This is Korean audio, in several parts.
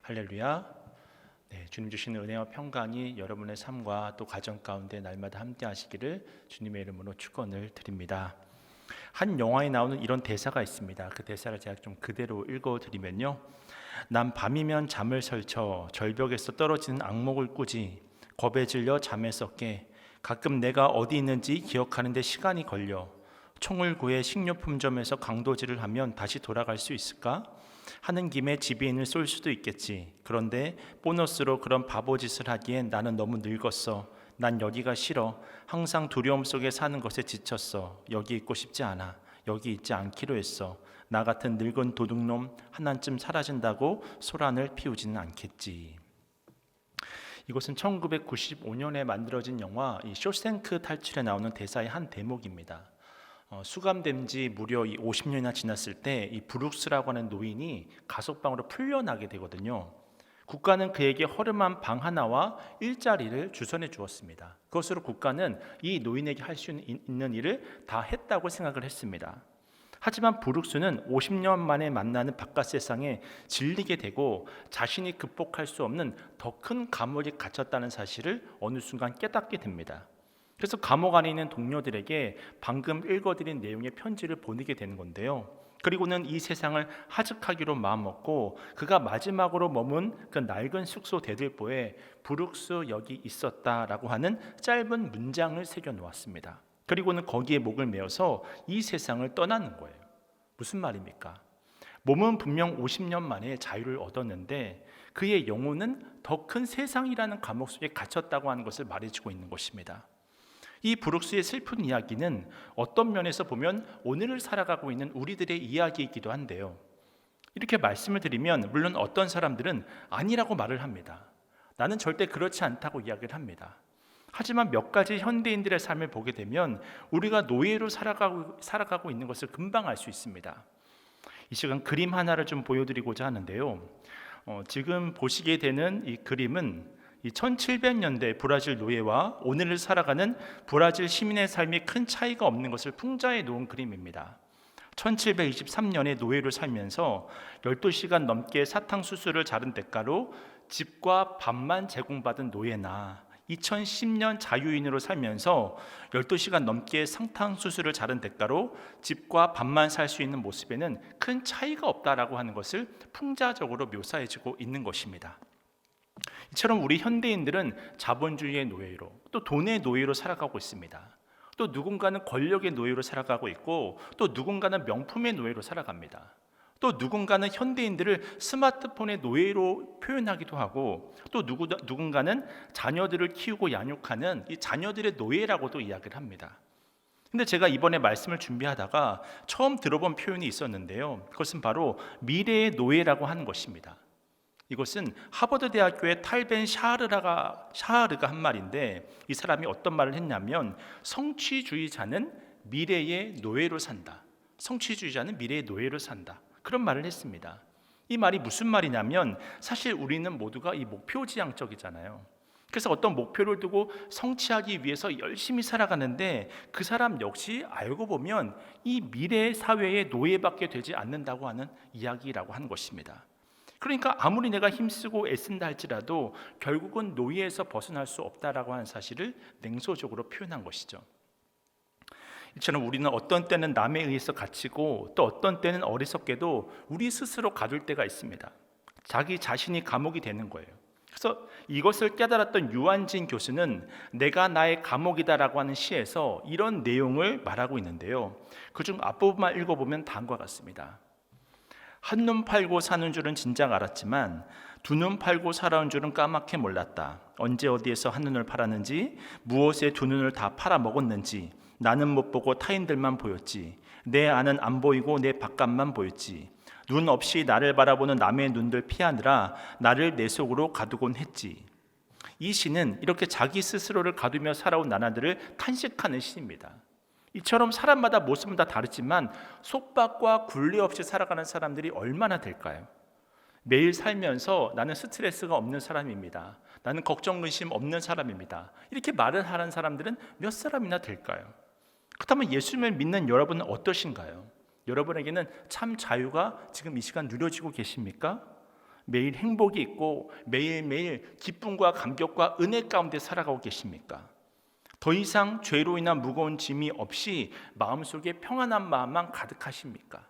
할렐루야. 네, 주님 주시는 은혜와 평강이 여러분의 삶과 또 가정 가운데 날마다 함께 하시기를 주님의 이름으로 축원을 드립니다. 한 영화에 나오는 이런 대사가 있습니다. 그 대사를 제가 좀 그대로 읽어드리면요. 난 밤이면 잠을 설쳐 절벽에서 떨어지는 악몽을 꾸지 겁에 질려 잠에서 깨 가끔 내가 어디 있는지 기억하는 데 시간이 걸려 총을 구해 식료품점에서 강도질을 하면 다시 돌아갈 수 있을까? 하는 김에 지배인을 쏠 수도 있겠지. 그런데 보너스로 그런 바보짓을 하기엔 나는 너무 늙었어. 난 여기가 싫어. 항상 두려움 속에 사는 것에 지쳤어. 여기 있고 싶지 않아. 여기 있지 않기로 했어. 나 같은 늙은 도둑놈 하나쯤 사라진다고 소란을 피우지는 않겠지. 이것은 1995년에 만들어진 영화 이 쇼생크 탈출에 나오는 대사의 한 대목입니다. 수감된 지 무려 50년이나 지났을 때 이 브룩스라고 하는 노인이 가석방으로 풀려나게 되거든요. 국가는 그에게 허름한 방 하나와 일자리를 주선해 주었습니다. 그것으로 국가는 이 노인에게 할 수 있는 일을 다 했다고 생각을 했습니다. 하지만 브룩스는 50년 만에 만나는 바깥 세상에 질리게 되고 자신이 극복할 수 없는 더 큰 감옥에 갇혔다는 사실을 어느 순간 깨닫게 됩니다. 그래서 감옥 안에 있는 동료들에게 방금 읽어드린 내용의 편지를 보내게 되는 건데요. 그리고는 이 세상을 하직하기로 마음먹고 그가 마지막으로 머문 그 낡은 숙소 대들보에 브룩스 여기 있었다라고 하는 짧은 문장을 새겨 놓았습니다. 그리고는 거기에 목을 메어서 이 세상을 떠나는 거예요. 무슨 말입니까? 몸은 분명 50년 만에 자유를 얻었는데 그의 영혼은 더 큰 세상이라는 감옥 속에 갇혔다고 하는 것을 말해주고 있는 것입니다. 이 브룩스의 슬픈 이야기는 어떤 면에서 보면 오늘을 살아가고 있는 우리들의 이야기이기도 한데요. 이렇게 말씀을 드리면 물론 어떤 사람들은 아니라고 말을 합니다. 나는 절대 그렇지 않다고 이야기를 합니다. 하지만 몇 가지 현대인들의 삶을 보게 되면 우리가 노예로 살아가고 있는 것을 금방 알 수 있습니다. 이 시간 그림 하나를 좀 보여드리고자 하는데요. 지금 보시게 되는 이 그림은 이 1700년대 브라질 노예와 오늘을 살아가는 브라질 시민의 삶이 큰 차이가 없는 것을 풍자해 놓은 그림입니다. 1723년에 노예로 살면서 12시간 넘게 사탕수수를 자른 대가로 집과 밥만 제공받은 노예나 2010년 자유인으로 살면서 12시간 넘게 사탕수수를 자른 대가로 집과 밥만 살 수 있는 모습에는 큰 차이가 없다라고 하는 것을 풍자적으로 묘사해주고 있는 것입니다. 이처럼 우리 현대인들은 자본주의의 노예로 또 돈의 노예로 살아가고 있습니다. 또 누군가는 권력의 노예로 살아가고 있고 또 누군가는 명품의 노예로 살아갑니다. 또 누군가는 현대인들을 스마트폰의 노예로 표현하기도 하고 또 누군가는 자녀들을 키우고 양육하는 이 자녀들의 노예라고도 이야기를 합니다. 근데 제가 이번에 말씀을 준비하다가 처음 들어본 표현이 있었는데요. 그것은 바로 미래의 노예라고 하는 것입니다. 이것은 하버드 대학교의 탈벤 샤하르가 한 말인데 이 사람이 어떤 말을 했냐면 성취주의자는 미래의 노예로 산다. 성취주의자는 미래의 노예로 산다. 그런 말을 했습니다. 이 말이 무슨 말이냐면 사실 우리는 모두가 이 목표지향적이잖아요. 그래서 어떤 목표를 두고 성취하기 위해서 열심히 살아가는데 그 사람 역시 알고 보면 이 미래 사회의 노예밖에 되지 않는다고 하는 이야기라고 하는 것입니다. 그러니까 아무리 내가 힘쓰고 애쓴다 할지라도 결국은 노예에서 벗어날 수 없다라고 하는 사실을 냉소적으로 표현한 것이죠. 이처럼 우리는 어떤 때는 남에 의해서 갇히고 또 어떤 때는 어리석게도 우리 스스로 가둘 때가 있습니다. 자기 자신이 감옥이 되는 거예요. 그래서 이것을 깨달았던 유한진 교수는 내가 나의 감옥이다라고 하는 시에서 이런 내용을 말하고 있는데요. 그중 앞부분만 읽어보면 다음과 같습니다. 한눈 팔고 사는 줄은 진작 알았지만 두 눈 팔고 살아온 줄은 까맣게 몰랐다. 언제 어디에서 한눈을 팔았는지 무엇에 두 눈을 다 팔아먹었는지 나는 못 보고 타인들만 보였지. 내 안은 안 보이고 내 바깥만 보였지. 눈 없이 나를 바라보는 남의 눈들 피하느라 나를 내 속으로 가두곤 했지. 이 시는 이렇게 자기 스스로를 가두며 살아온 나날들을 탄식하는 시입니다. 이처럼 사람마다 모습은 다 다르지만 속박과 굴레 없이 살아가는 사람들이 얼마나 될까요? 매일 살면서 나는 스트레스가 없는 사람입니다. 나는 걱정 근심 없는 사람입니다. 이렇게 말을 하는 사람들은 몇 사람이나 될까요? 그렇다면 예수님을 믿는 여러분은 어떠신가요? 여러분에게는 참 자유가 지금 이 시간 누려지고 계십니까? 매일 행복이 있고 매일매일 기쁨과 감격과 은혜 가운데 살아가고 계십니까? 더 이상 죄로 인한 무거운 짐이 없이 마음속에 평안한 마음만 가득하십니까?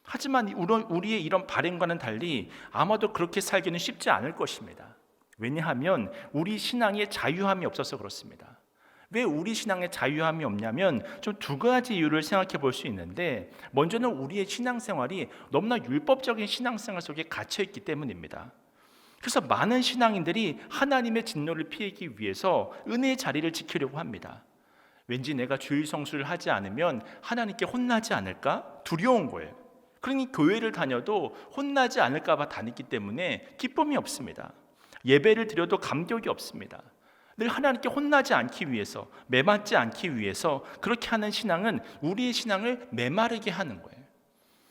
하지만 우리의 이런 바램과는 달리 아마도 그렇게 살기는 쉽지 않을 것입니다. 왜냐하면 우리 신앙에 자유함이 없어서 그렇습니다. 왜 우리 신앙에 자유함이 없냐면 좀 두 가지 이유를 생각해 볼 수 있는데, 먼저는 우리의 신앙생활이 너무나 율법적인 신앙생활 속에 갇혀 있기 때문입니다. 그래서 많은 신앙인들이 하나님의 진노를 피하기 위해서 은혜의 자리를 지키려고 합니다. 왠지 내가 주일 성수를 하지 않으면 하나님께 혼나지 않을까? 두려운 거예요. 그러니 교회를 다녀도 혼나지 않을까 봐 다니기 때문에 기쁨이 없습니다. 예배를 드려도 감격이 없습니다. 늘 하나님께 혼나지 않기 위해서, 매맞지 않기 위해서 그렇게 하는 신앙은 우리의 신앙을 메마르게 하는 거예요.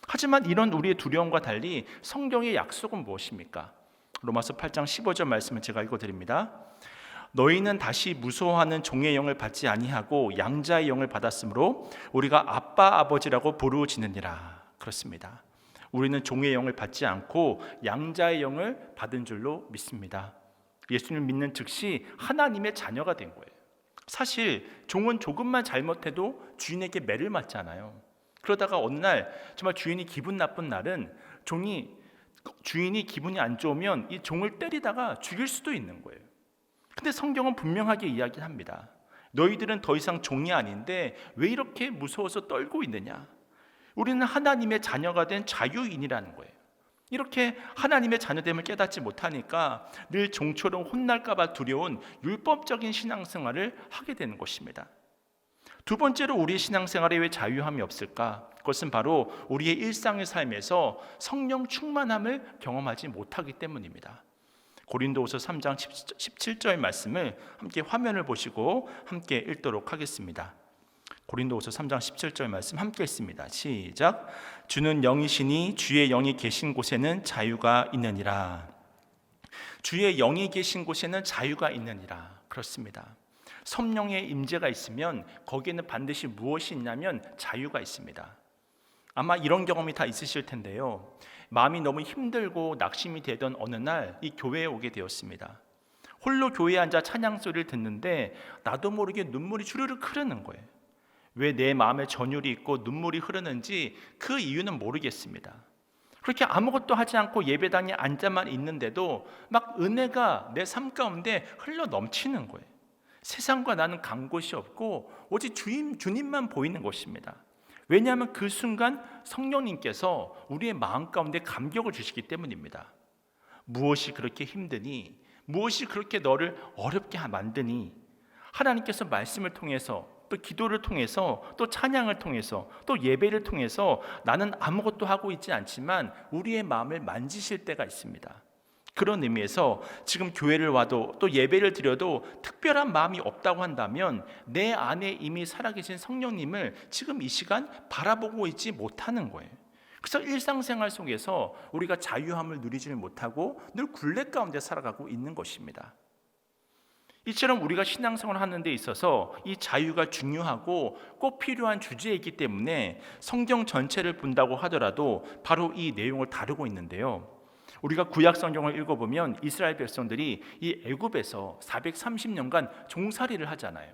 하지만 이런 우리의 두려움과 달리 성경의 약속은 무엇입니까? 로마서 8장 15절 말씀을 제가 읽어드립니다. 너희는 다시 무서워하는 종의 영을 받지 아니하고 양자의 영을 받았으므로 우리가 아빠 아버지라고 부르짖느니라. 그렇습니다. 우리는 종의 영을 받지 않고 양자의 영을 받은 줄로 믿습니다. 예수님을 믿는 즉시 하나님의 자녀가 된 거예요. 사실 종은 조금만 잘못해도 주인에게 매를 맞잖아요. 그러다가 어느 날 정말 주인이 기분 나쁜 날은 주인이 기분이 안 좋으면 이 종을 때리다가 죽일 수도 있는 거예요. 근데 성경은 분명하게 이야기합니다. 너희들은 더 이상 종이 아닌데 왜 이렇게 무서워서 떨고 있느냐? 우리는 하나님의 자녀가 된 자유인이라는 거예요. 이렇게 하나님의 자녀됨을 깨닫지 못하니까 늘 종처럼 혼날까 봐 두려운 율법적인 신앙생활을 하게 되는 것입니다. 두 번째로 우리의 신앙생활에 왜 자유함이 없을까? 그것은 바로 우리의 일상의 삶에서 성령 충만함을 경험하지 못하기 때문입니다. 고린도후서 3장 17절 말씀을 함께 화면을 보시고 함께 읽도록 하겠습니다. 고린도후서 3장 17절 말씀 함께 읽습니다. 시작. 주는 영이시니 주의 영이 계신 곳에는 자유가 있느니라. 주의 영이 계신 곳에는 자유가 있느니라. 그렇습니다. 성령의 임재가 있으면 거기에는 반드시 무엇이 있냐면 자유가 있습니다. 아마 이런 경험이 다 있으실 텐데요. 마음이 너무 힘들고 낙심이 되던 어느 날 이 교회에 오게 되었습니다. 홀로 교회에 앉아 찬양 소리를 듣는데 나도 모르게 눈물이 주르륵 흐르는 거예요. 왜 내 마음에 전율이 있고 눈물이 흐르는지 그 이유는 모르겠습니다. 그렇게 아무것도 하지 않고 예배당에 앉아만 있는데도 막 은혜가 내 삶 가운데 흘러 넘치는 거예요. 세상과 나는 간 곳이 없고 오직 주님만 보이는 것입니다. 왜냐하면 그 순간 성령님께서 우리의 마음 가운데 감격을 주시기 때문입니다. 무엇이 그렇게 힘드니? 무엇이 그렇게 너를 어렵게 만드니? 하나님께서 말씀을 통해서 또 기도를 통해서 또 찬양을 통해서 또 예배를 통해서 나는 아무것도 하고 있지 않지만 우리의 마음을 만지실 때가 있습니다. 그런 의미에서 지금 교회를 와도 또 예배를 드려도 특별한 마음이 없다고 한다면 내 안에 이미 살아계신 성령님을 지금 이 시간 바라보고 있지 못하는 거예요. 그래서 일상생활 속에서 우리가 자유함을 누리지를 못하고 늘 굴레 가운데 살아가고 있는 것입니다. 이처럼 우리가 신앙생활을 하는 데 있어서 이 자유가 중요하고 꼭 필요한 주제이기 때문에 성경 전체를 본다고 하더라도 바로 이 내용을 다루고 있는데요. 우리가 구약 성경을 읽어보면 이스라엘 백성들이 이 애굽에서 430년간 종살이를 하잖아요.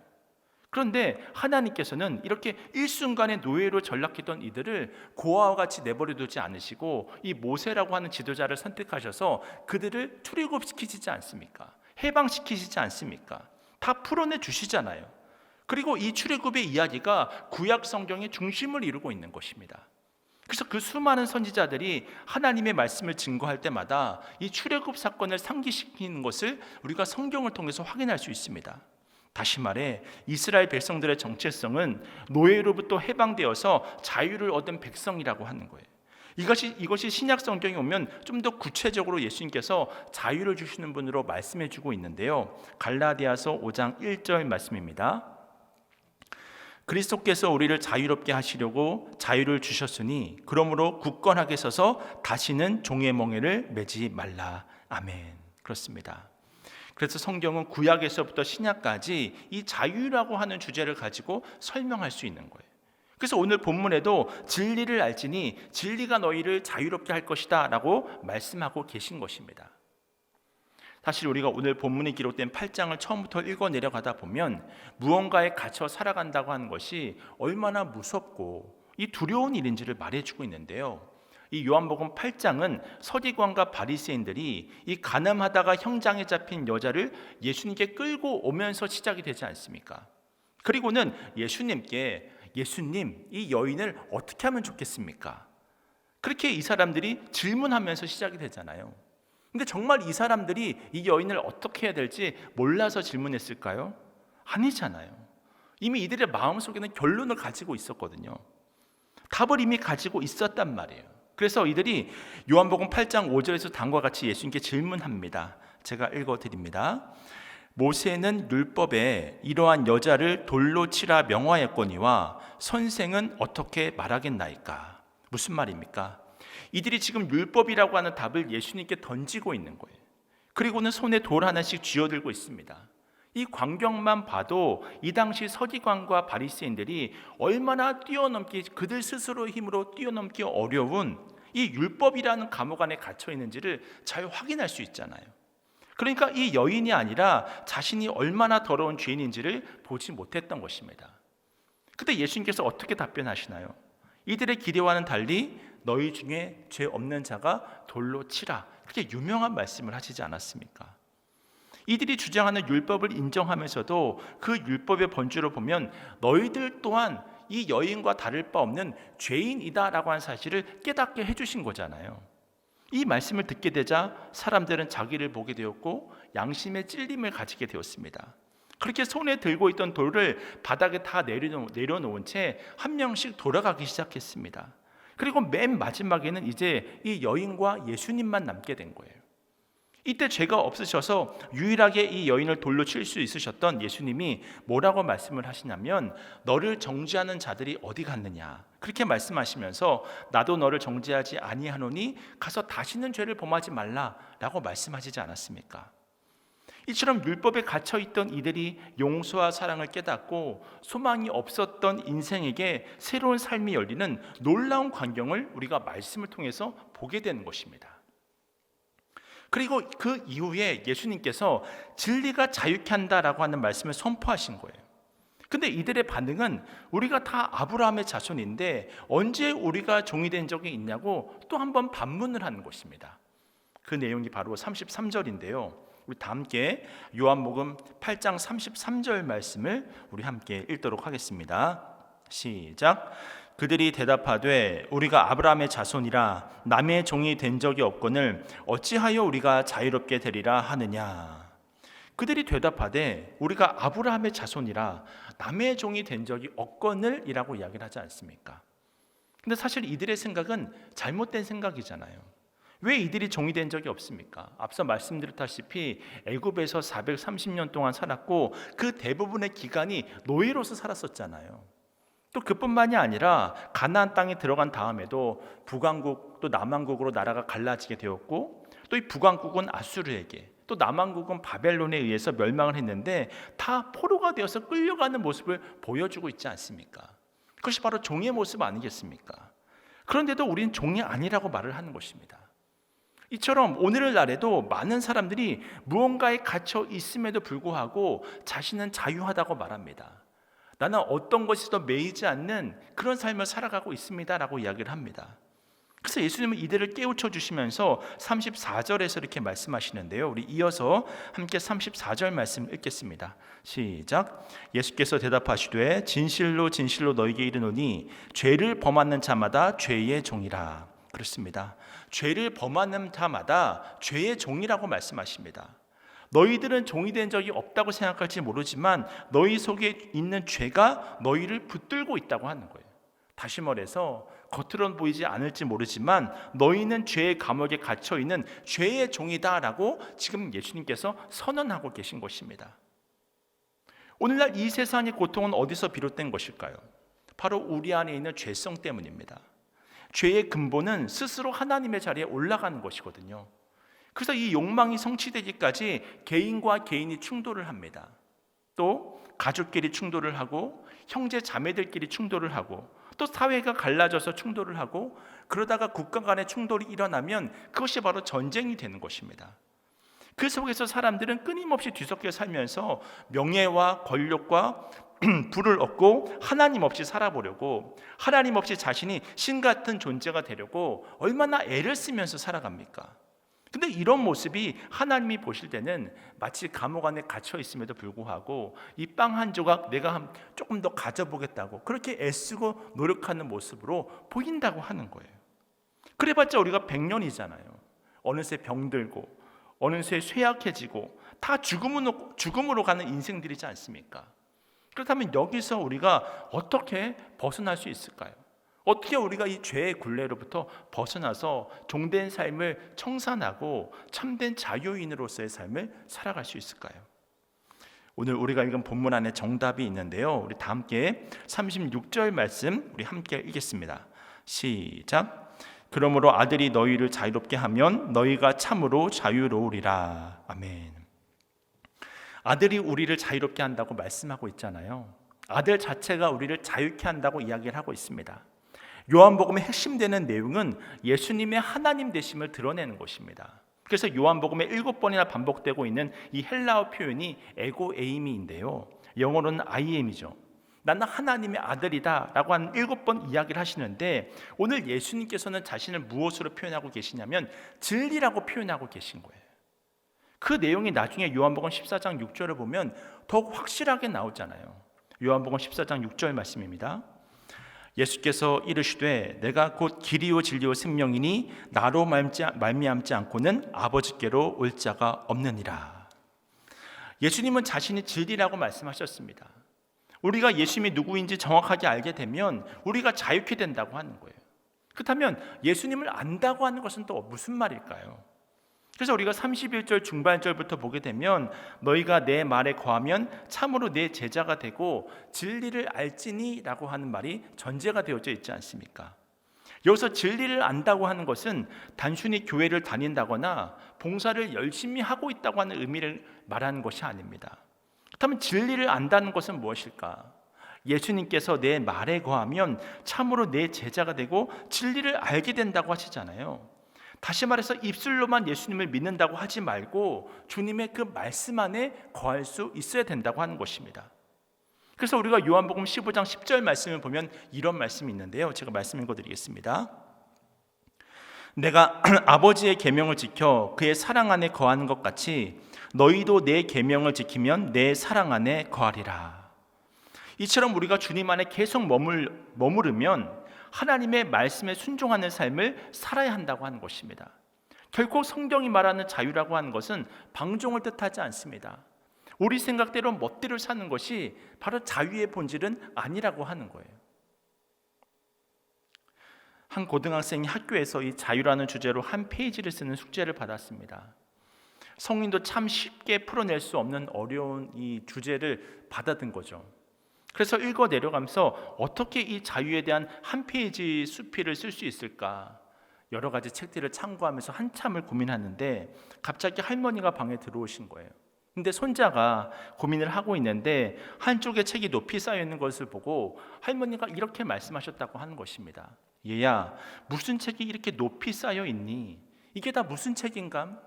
그런데 하나님께서는 이렇게 일순간에 노예로 전락했던 이들을 고아와 같이 내버려두지 않으시고 이 모세라고 하는 지도자를 선택하셔서 그들을 출애굽시키시지 않습니까? 해방시키시지 않습니까? 다 풀어내 주시잖아요. 그리고 이 출애굽의 이야기가 구약 성경의 중심을 이루고 있는 것입니다. 그래서 그 수많은 선지자들이 하나님의 말씀을 증거할 때마다 이 출애굽 사건을 상기시키는 것을 우리가 성경을 통해서 확인할 수 있습니다. 다시 말해 이스라엘 백성들의 정체성은 노예로부터 해방되어서 자유를 얻은 백성이라고 하는 거예요. 이것이 신약 성경에 오면 좀 더 구체적으로 예수님께서 자유를 주시는 분으로 말씀해 주고 있는데요. 갈라디아서 5장 1절 말씀입니다. 그리스도께서 우리를 자유롭게 하시려고 자유를 주셨으니 그러므로 굳건하게 서서 다시는 종의 멍에를 매지 말라. 아멘. 그렇습니다. 그래서 성경은 구약에서부터 신약까지 이 자유라고 하는 주제를 가지고 설명할 수 있는 거예요. 그래서 오늘 본문에도 진리를 알지니 진리가 너희를 자유롭게 할 것이다 라고 말씀하고 계신 것입니다. 사실 우리가 오늘 본문에 기록된 8장을 처음부터 읽어 내려가다 보면 무언가에 갇혀 살아간다고 하는 것이 얼마나 무섭고 이 두려운 일인지를 말해주고 있는데요. 이 요한복음 8장은 서기관과 바리새인들이 이 간음하다가 형장에 잡힌 여자를 예수님께 끌고 오면서 시작이 되지 않습니까? 그리고는 예수님께 예수님, 이 여인을 어떻게 하면 좋겠습니까? 그렇게 이 사람들이 질문하면서 시작이 되잖아요. 근데 정말 이 사람들이 이 여인을 어떻게 해야 될지 몰라서 질문했을까요? 아니잖아요. 이미 이들의 마음속에는 결론을 가지고 있었거든요. 답을 이미 가지고 있었단 말이에요. 그래서 이들이 요한복음 8장 5절에서 다음과 같이 예수님께 질문합니다. 제가 읽어드립니다. 모세는 율법에 이러한 여자를 돌로 치라 명하였거니와 선생은 어떻게 말하겠나이까? 무슨 말입니까? 이들이 지금 율법이라고 하는 답을 예수님께 던지고 있는 거예요. 그리고는 손에 돌 하나씩 쥐어들고 있습니다. 이 광경만 봐도 이 당시 서기관과 바리새인들이 얼마나 뛰어넘기, 그들 스스로의 힘으로 뛰어넘기 어려운 이 율법이라는 감옥 안에 갇혀 있는지를 잘 확인할 수 있잖아요. 그러니까 이 여인이 아니라 자신이 얼마나 더러운 죄인인지를 보지 못했던 것입니다. 그때 예수님께서 어떻게 답변하시나요? 이들의 기대와는 달리 너희 중에 죄 없는 자가 돌로 치라, 그렇게 유명한 말씀을 하시지 않았습니까? 이들이 주장하는 율법을 인정하면서도 그 율법의 본질을 보면 너희들 또한 이 여인과 다를 바 없는 죄인이다라고 하는 사실을 깨닫게 해주신 거잖아요. 이 말씀을 듣게 되자 사람들은 자기를 보게 되었고 양심의 찔림을 가지게 되었습니다. 그렇게 손에 들고 있던 돌을 바닥에 다 내려놓은 채 한 명씩 돌아가기 시작했습니다. 그리고 맨 마지막에는 이제 이 여인과 예수님만 남게 된 거예요. 이때 죄가 없으셔서 유일하게 이 여인을 돌로 칠 수 있으셨던 예수님이 뭐라고 말씀을 하시냐면 너를 정죄하는 자들이 어디 갔느냐, 그렇게 말씀하시면서 나도 너를 정죄하지 아니하노니 가서 다시는 죄를 범하지 말라라고 말씀하시지 않았습니까? 이처럼 율법에 갇혀있던 이들이 용서와 사랑을 깨닫고 소망이 없었던 인생에게 새로운 삶이 열리는 놀라운 광경을 우리가 말씀을 통해서 보게 되는 것입니다. 그리고 그 이후에 예수님께서 진리가 자유케 한다라고 하는 말씀을 선포하신 거예요. 근데 이들의 반응은 우리가 다 아브라함의 자손인데 언제 우리가 종이 된 적이 있냐고 또 한 번 반문을 하는 것입니다. 그 내용이 바로 33절인데요. 우리 다 함께 요한복음 8장 33절 말씀을 우리 함께 읽도록 하겠습니다. 시작. 그들이 대답하되 우리가 아브라함의 자손이라 남의 종이 된 적이 없거늘 어찌하여 우리가 자유롭게 되리라 하느냐. 그들이 대답하되 우리가 아브라함의 자손이라 남의 종이 된 적이 없거늘 이라고 이야기를 하지 않습니까? 근데 사실 이들의 생각은 잘못된 생각이잖아요. 왜 이들이 종이 된 적이 없습니까? 앞서 말씀드렸다시피 애굽에서 430년 동안 살았고 그 대부분의 기간이 노예로서 살았었잖아요. 또 그뿐만이 아니라 가나안 땅에 들어간 다음에도 북왕국 또 남왕국으로 나라가 갈라지게 되었고 또 이 북왕국은 아수르에게 또 남왕국은 바벨론에 의해서 멸망을 했는데 다 포로가 되어서 끌려가는 모습을 보여주고 있지 않습니까? 그것이 바로 종의 모습 아니겠습니까? 그런데도 우리는 종이 아니라고 말을 하는 것입니다. 이처럼 오늘날에도 많은 사람들이 무언가에 갇혀 있음에도 불구하고 자신은 자유하다고 말합니다. 나는 어떤 것에도 매이지 않는 그런 삶을 살아가고 있습니다라고 이야기를 합니다. 그래서 예수님은 이들을 깨우쳐 주시면서 34절에서 이렇게 말씀하시는데요. 우리 이어서 함께 34절 말씀 읽겠습니다. 시작. 예수께서 대답하시되 진실로 진실로 너희에게 이르노니 죄를 범하는 자마다 죄의 종이라. 그렇습니다. 죄를 범하는 자마다 죄의 종이라고 말씀하십니다. 너희들은 종이 된 적이 없다고 생각할지 모르지만 너희 속에 있는 죄가 너희를 붙들고 있다고 하는 거예요. 다시 말해서 겉으로는 보이지 않을지 모르지만 너희는 죄의 감옥에 갇혀 있는 죄의 종이다라고 지금 예수님께서 선언하고 계신 것입니다. 오늘날 이 세상의 고통은 어디서 비롯된 것일까요? 바로 우리 안에 있는 죄성 때문입니다. 죄의 근본은 스스로 하나님의 자리에 올라가는 것이거든요. 그래서 이 욕망이 성취되기까지 개인과 개인이 충돌을 합니다. 또 가족끼리 충돌을 하고 형제 자매들끼리 충돌을 하고 또 사회가 갈라져서 충돌을 하고 그러다가 국가 간의 충돌이 일어나면 그것이 바로 전쟁이 되는 것입니다. 그 속에서 사람들은 끊임없이 뒤섞여 살면서 명예와 권력과 부를 얻고 하나님 없이 살아보려고, 하나님 없이 자신이 신 같은 존재가 되려고 얼마나 애를 쓰면서 살아갑니까? 근데 이런 모습이 하나님이 보실 때는 마치 감옥 안에 갇혀 있음에도 불구하고 이 빵 한 조각 내가 조금 더 가져보겠다고 그렇게 애쓰고 노력하는 모습으로 보인다고 하는 거예요. 그래봤자 우리가 100년이잖아요. 어느새 병들고 어느새 쇠약해지고 다 죽음으로 가는 인생들이지 않습니까? 그렇다면 여기서 우리가 어떻게 벗어날 수 있을까요? 어떻게 우리가 이 죄의 굴레로부터 벗어나서 종된 삶을 청산하고 참된 자유인으로서의 삶을 살아갈 수 있을까요? 오늘 우리가 읽은 본문 안에 정답이 있는데요. 우리 다 함께 36절 말씀 우리 함께 읽겠습니다. 시작. 그러므로 아들이 너희를 자유롭게 하면 너희가 참으로 자유로우리라. 아멘. 아들이 우리를 자유롭게 한다고 말씀하고 있잖아요. 아들 자체가 우리를 자유케 한다고 이야기를 하고 있습니다. 요한복음의 핵심되는 내용은 예수님의 하나님 되심을 드러내는 것입니다. 그래서 요한복음에 7번이나 반복되고 있는 이 헬라어 표현이 에고 에이미인데요. 영어로는 I am이죠. 나는 하나님의 아들이다 라고 한 7번 이야기를 하시는데, 오늘 예수님께서는 자신을 무엇으로 표현하고 계시냐면 진리라고 표현하고 계신 거예요. 그 내용이 나중에 요한복음 14장 6절을 보면 더욱 확실하게 나오잖아요. 요한복음 14장 6절 말씀입니다. 예수께서 이르시되 내가 곧 길이요 진리요 생명이니 나로 말미암지 않고는 아버지께로 올 자가 없느니라. 예수님은 자신이 진리라고 말씀하셨습니다. 우리가 예수님이 누구인지 정확하게 알게 되면 우리가 자유케 된다고 하는 거예요. 그렇다면 예수님을 안다고 하는 것은 또 무슨 말일까요? 그래서 우리가 31절 중반절부터 보게 되면 너희가 내 말에 거하면 참으로 내 제자가 되고 진리를 알지니 라고 하는 말이 전제가 되어져 있지 않습니까? 여기서 진리를 안다고 하는 것은 단순히 교회를 다닌다거나 봉사를 열심히 하고 있다고 하는 의미를 말하는 것이 아닙니다. 그렇다면 진리를 안다는 것은 무엇일까? 예수님께서 내 말에 거하면 참으로 내 제자가 되고 진리를 알게 된다고 하시잖아요. 다시 말해서 입술로만 예수님을 믿는다고 하지 말고 주님의 그 말씀 안에 거할 수 있어야 된다고 하는 것입니다. 그래서 우리가 요한복음 15장 10절 말씀을 보면 이런 말씀이 있는데요. 제가 말씀 읽어드리겠습니다. 내가 아버지의 계명을 지켜 그의 사랑 안에 거하는 것 같이 너희도 내 계명을 지키면 내 사랑 안에 거하리라. 이처럼 우리가 주님 안에 계속 머무르면 하나님의 말씀에 순종하는 삶을 살아야 한다고 하는 것입니다. 결코 성경이 말하는 자유라고 하는 것은 방종을 뜻하지 않습니다. 우리 생각대로 멋대로 사는 것이 바로 자유의 본질은 아니라고 하는 거예요. 한 고등학생이 학교에서 이 자유라는 주제로 한 페이지를 쓰는 숙제를 받았습니다. 성인도 참 쉽게 풀어낼 수 없는 어려운 이 주제를 받아든 거죠. 그래서 읽어 내려가면서 어떻게 이 자유에 대한 한 페이지 수필을 쓸 수 있을까 여러 가지 책들을 참고하면서 한참을 고민하는데 갑자기 할머니가 방에 들어오신 거예요. 근데 손자가 고민을 하고 있는데 한쪽에 책이 높이 쌓여 있는 것을 보고 할머니가 이렇게 말씀하셨다고 하는 것입니다. 얘야, 무슨 책이 이렇게 높이 쌓여 있니? 이게 다 무슨 책인감?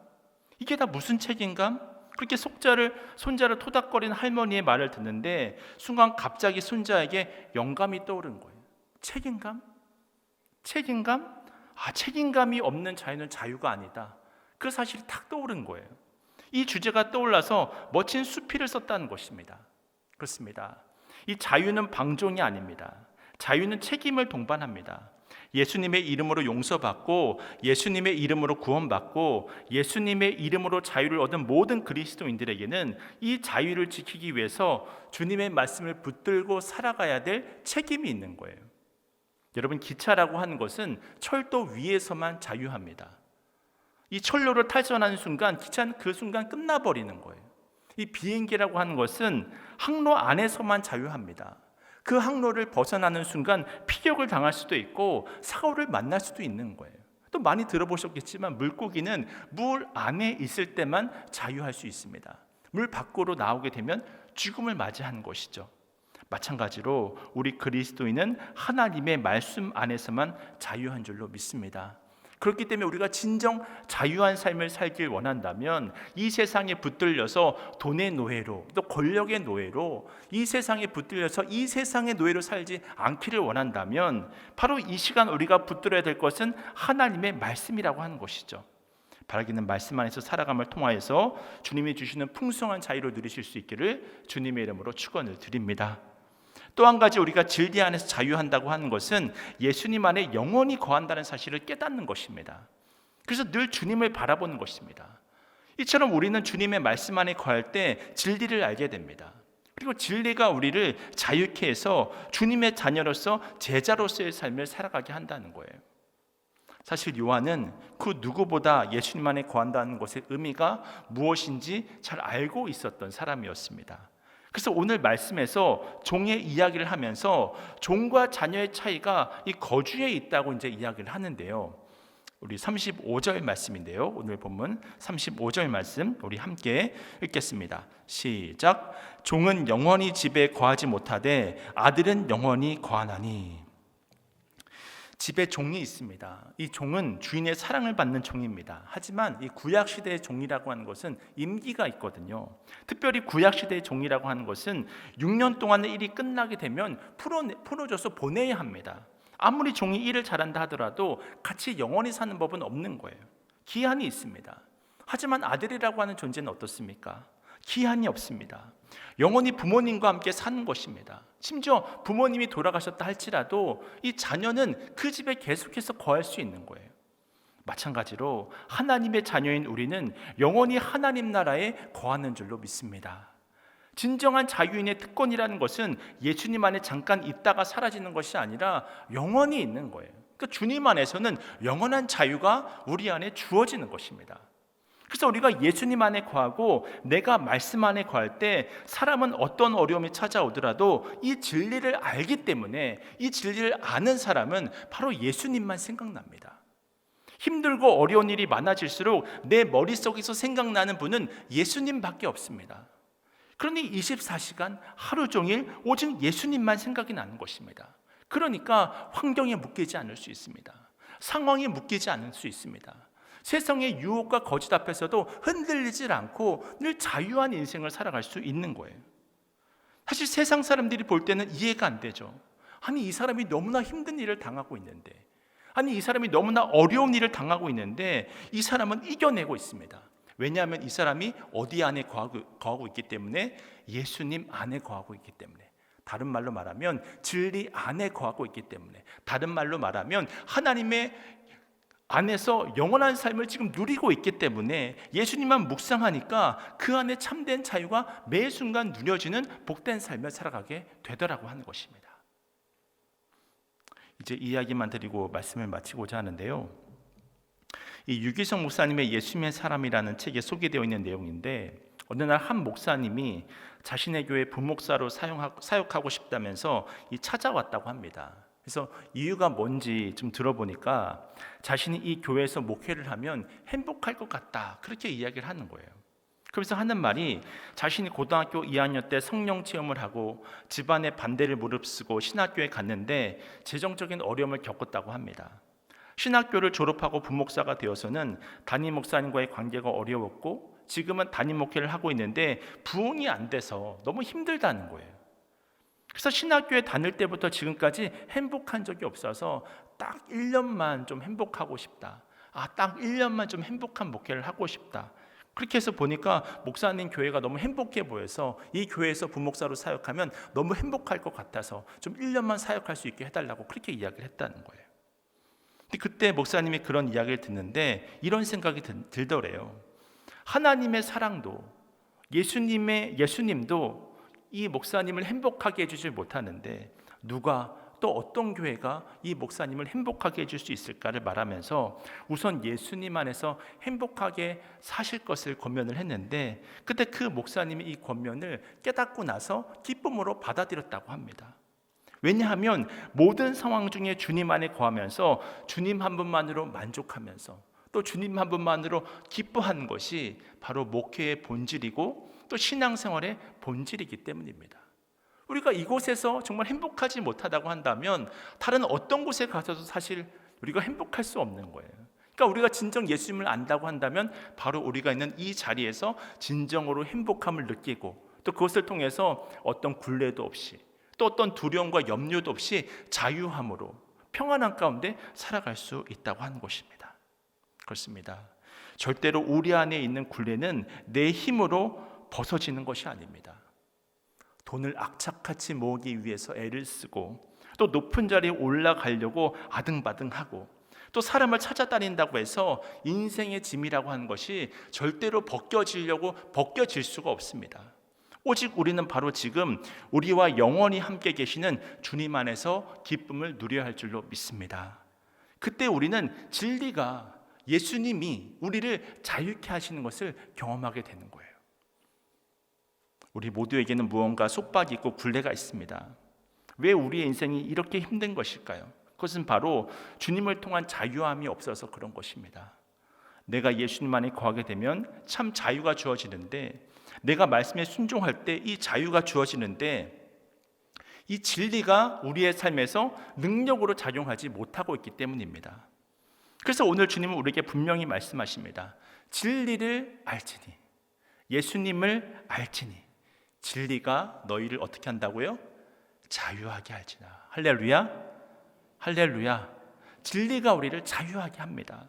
이게 다 무슨 책인감? 그렇게 손자를 토닥거리는 할머니의 말을 듣는데 순간 갑자기 손자에게 영감이 떠오른 거예요. 책임감? 책임감? 책임감이 없는 자유는 자유가 아니다. 그 사실이 탁 떠오른 거예요. 이 주제가 떠올라서 멋진 수필을 썼다는 것입니다. 그렇습니다. 이 자유는 방종이 아닙니다. 자유는 책임을 동반합니다. 예수님의 이름으로 용서받고 예수님의 이름으로 구원받고 예수님의 이름으로 자유를 얻은 모든 그리스도인들에게는 이 자유를 지키기 위해서 주님의 말씀을 붙들고 살아가야 될 책임이 있는 거예요. 여러분, 기차라고 하는 것은 철도 위에서만 자유합니다. 이 철로를 탈선하는 순간 기차는 그 순간 끝나버리는 거예요. 이 비행기라고 하는 것은 항로 안에서만 자유합니다. 그 항로를 벗어나는 순간 피격을 당할 수도 있고 사고를 만날 수도 있는 거예요. 또 많이 들어보셨겠지만 물고기는 물 안에 있을 때만 자유할 수 있습니다. 물 밖으로 나오게 되면 죽음을 맞이하는 것이죠. 마찬가지로 우리 그리스도인은 하나님의 말씀 안에서만 자유한 줄로 믿습니다. 그렇기 때문에 우리가 진정 자유한 삶을 살길 원한다면 이 세상에 붙들려서 돈의 노예로 또 권력의 노예로 이 세상에 붙들려서 이 세상의 노예로 살지 않기를 원한다면 바로 이 시간 우리가 붙들어야 될 것은 하나님의 말씀이라고 하는 것이죠. 바라기는 말씀 안에서 살아감을 통하여서 주님이 주시는 풍성한 자유를 누리실 수 있기를 주님의 이름으로 축원을 드립니다. 또 한 가지 우리가 진리 안에서 자유한다고 하는 것은 예수님 안에 영원히 거한다는 사실을 깨닫는 것입니다. 그래서 늘 주님을 바라보는 것입니다. 이처럼 우리는 주님의 말씀 안에 거할 때 진리를 알게 됩니다. 그리고 진리가 우리를 자유케 해서 주님의 자녀로서 제자로서의 삶을 살아가게 한다는 거예요. 사실 요한은 그 누구보다 예수님 안에 거한다는 것의 의미가 무엇인지 잘 알고 있었던 사람이었습니다. 그래서 오늘 말씀에서 종의 이야기를 하면서 종과 자녀의 차이가 이 거주에 있다고 이제 이야기를 하는데요. 우리 35절 말씀인데요. 오늘 본문 35절 말씀 우리 함께 읽겠습니다. 시작. 종은 영원히 집에 거하지 못하되 아들은 영원히 거하나니. 집에 종이 있습니다. 이 종은 주인의 사랑을 받는 종입니다. 하지만 이 구약 시대의 종이라고 하는 것은 임기가 있거든요. 특별히 구약 시대의 종이라고 하는 것은 6년 동안의 일이 끝나게 되면 풀어줘서 보내야 합니다. 아무리 종이 일을 잘한다 하더라도 같이 영원히 사는 법은 없는 거예요. 기한이 있습니다. 하지만 아들이라고 하는 존재는 어떻습니까? 기한이 없습니다. 영원히 부모님과 함께 사는 것입니다. 심지어 부모님이 돌아가셨다 할지라도 이 자녀는 그 집에 계속해서 거할 수 있는 거예요. 마찬가지로 하나님의 자녀인 우리는 영원히 하나님 나라에 거하는 줄로 믿습니다. 진정한 자유인의 특권이라는 것은 예수님 안에 잠깐 있다가 사라지는 것이 아니라 영원히 있는 거예요. 그러니까 주님 안에서는 영원한 자유가 우리 안에 주어지는 것입니다. 그래서 우리가 예수님 안에 거하고 내가 말씀 안에 거할 때 사람은 어떤 어려움이 찾아오더라도 이 진리를 알기 때문에 이 진리를 아는 사람은 바로 예수님만 생각납니다. 힘들고 어려운 일이 많아질수록 내 머릿속에서 생각나는 분은 예수님밖에 없습니다. 그러니 24시간 하루 종일 오직 예수님만 생각이 나는 것입니다. 그러니까 환경에 묶이지 않을 수 있습니다. 상황에 묶이지 않을 수 있습니다. 세상의 유혹과 거짓 앞에서도 흔들리지 않고 늘 자유한 인생을 살아갈 수 있는 거예요. 사실 세상 사람들이 볼 때는 이해가 안 되죠. 아니 이 사람이 너무나 힘든 일을 당하고 있는데, 아니 이 사람이 너무나 어려운 일을 당하고 있는데 이 사람은 이겨내고 있습니다. 왜냐하면 이 사람이 어디 안에 거하고 있기 때문에, 예수님 안에 거하고 있기 때문에, 다른 말로 말하면 진리 안에 거하고 있기 때문에, 다른 말로 말하면 하나님의 안에서 영원한 삶을 지금 누리고 있기 때문에 예수님만 묵상하니까 그 안에 참된 자유가 매 순간 누려지는 복된 삶을 살아가게 되더라고 하는 것입니다. 이제 이야기만 드리고 말씀을 마치고자 하는데요. 이 유기성 목사님의 예수님의 사람이라는 책에 소개되어 있는 내용인데, 어느 날 한 목사님이 자신의 교회 부목사로 사역하고 싶다면서 찾아왔다고 합니다. 그래서 이유가 뭔지 좀 들어보니까 자신이 이 교회에서 목회를 하면 행복할 것 같다, 그렇게 이야기를 하는 거예요. 그래서 하는 말이, 자신이 고등학교 2학년 때 성령 체험을 하고 집안의 반대를 무릅쓰고 신학교에 갔는데 재정적인 어려움을 겪었다고 합니다. 신학교를 졸업하고 부목사가 되어서는 담임 목사님과의 관계가 어려웠고 지금은 담임 목회를 하고 있는데 부응이 안 돼서 너무 힘들다는 거예요. 그래서 신학교에 다닐 때부터 지금까지 행복한 적이 없어서 딱 1년만 좀 행복하고 싶다. 딱 1년만 좀 행복한 목회를 하고 싶다. 그렇게 해서 보니까 목사님 교회가 너무 행복해 보여서 이 교회에서 부목사로 사역하면 너무 행복할 것 같아서 좀 1년만 사역할 수 있게 해달라고 그렇게 이야기를 했다는 거예요. 근데 그때 목사님이 그런 이야기를 듣는데 이런 생각이 들더래요. 하나님의 사랑도, 예수님도 이 목사님을 행복하게 해주질 못하는데 누가, 또 어떤 교회가 이 목사님을 행복하게 해줄 수 있을까를 말하면서 우선 예수님 안에서 행복하게 사실 것을 권면을 했는데, 그때 그 목사님이 이 권면을 깨닫고 나서 기쁨으로 받아들였다고 합니다. 왜냐하면 모든 상황 중에 주님 안에 거하면서 주님 한 분만으로 만족하면서 또 주님 한 분만으로 기뻐하는 것이 바로 목회의 본질이고 또 신앙생활의 본질이기 때문입니다. 우리가 이곳에서 정말 행복하지 못하다고 한다면 다른 어떤 곳에 가서도 사실 우리가 행복할 수 없는 거예요. 그러니까 우리가 진정 예수님을 안다고 한다면 바로 우리가 있는 이 자리에서 진정으로 행복함을 느끼고 또 그것을 통해서 어떤 굴레도 없이 또 어떤 두려움과 염려도 없이 자유함으로 평안한 가운데 살아갈 수 있다고 하는 것입니다. 그렇습니다. 절대로 우리 안에 있는 굴레는 내 힘으로 벗어지는 것이 아닙니다. 돈을 악착같이 모으기 위해서 애를 쓰고 또 높은 자리에 올라가려고 아등바등하고 또 사람을 찾아다닌다고 해서 인생의 짐이라고 하는 것이 절대로 벗겨질 수가 없습니다. 오직 우리는 바로 지금 우리와 영원히 함께 계시는 주님 안에서 기쁨을 누려야 할 줄로 믿습니다. 그때 우리는 진리가 예수님이 우리를 자유케 하시는 것을 경험하게 되는 거예요. 우리 모두에게는 무언가 속박이 있고 굴레가 있습니다. 왜 우리의 인생이 이렇게 힘든 것일까요? 그것은 바로 주님을 통한 자유함이 없어서 그런 것입니다. 내가 예수님 안에 거하게 되면 참 자유가 주어지는데 내가 말씀에 순종할 때 이 자유가 주어지는데 이 진리가 우리의 삶에서 능력으로 작용하지 못하고 있기 때문입니다. 그래서 오늘 주님은 우리에게 분명히 말씀하십니다. 진리를 알지니, 예수님을 알지니 진리가 너희를 어떻게 한다고요? 자유하게 할지나. 할렐루야, 할렐루야. 진리가 우리를 자유하게 합니다.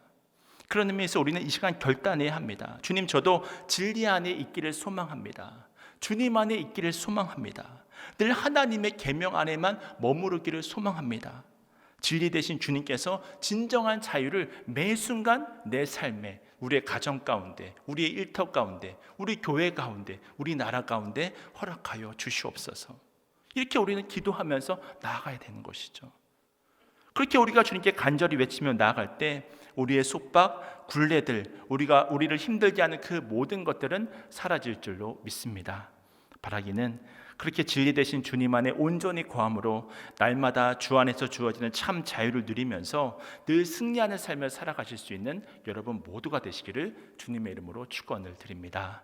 그런 의미에서 우리는 이 시간 결단해야 합니다. 주님, 저도 진리 안에 있기를 소망합니다. 주님 안에 있기를 소망합니다. 늘 하나님의 계명 안에만 머무르기를 소망합니다. 진리 되신 주님께서 진정한 자유를 매 순간 내 삶에, 우리의 가정 가운데, 우리의 일터 가운데, 우리 교회 가운데, 우리 나라 가운데 허락하여 주시옵소서. 이렇게 우리는 기도하면서 나아가야 되는 것이죠. 그렇게 우리가 주님께 간절히 외치며 나아갈 때 우리의 속박, 굴레들, 우리를 힘들게 하는 그 모든 것들은 사라질 줄로 믿습니다. 바라기는 그렇게 진리 되신 주님 안에 온전히 거함으로 날마다 주 안에서 주어지는 참 자유를 누리면서 늘 승리하는 삶을 살아가실 수 있는 여러분 모두가 되시기를 주님의 이름으로 축원을 드립니다.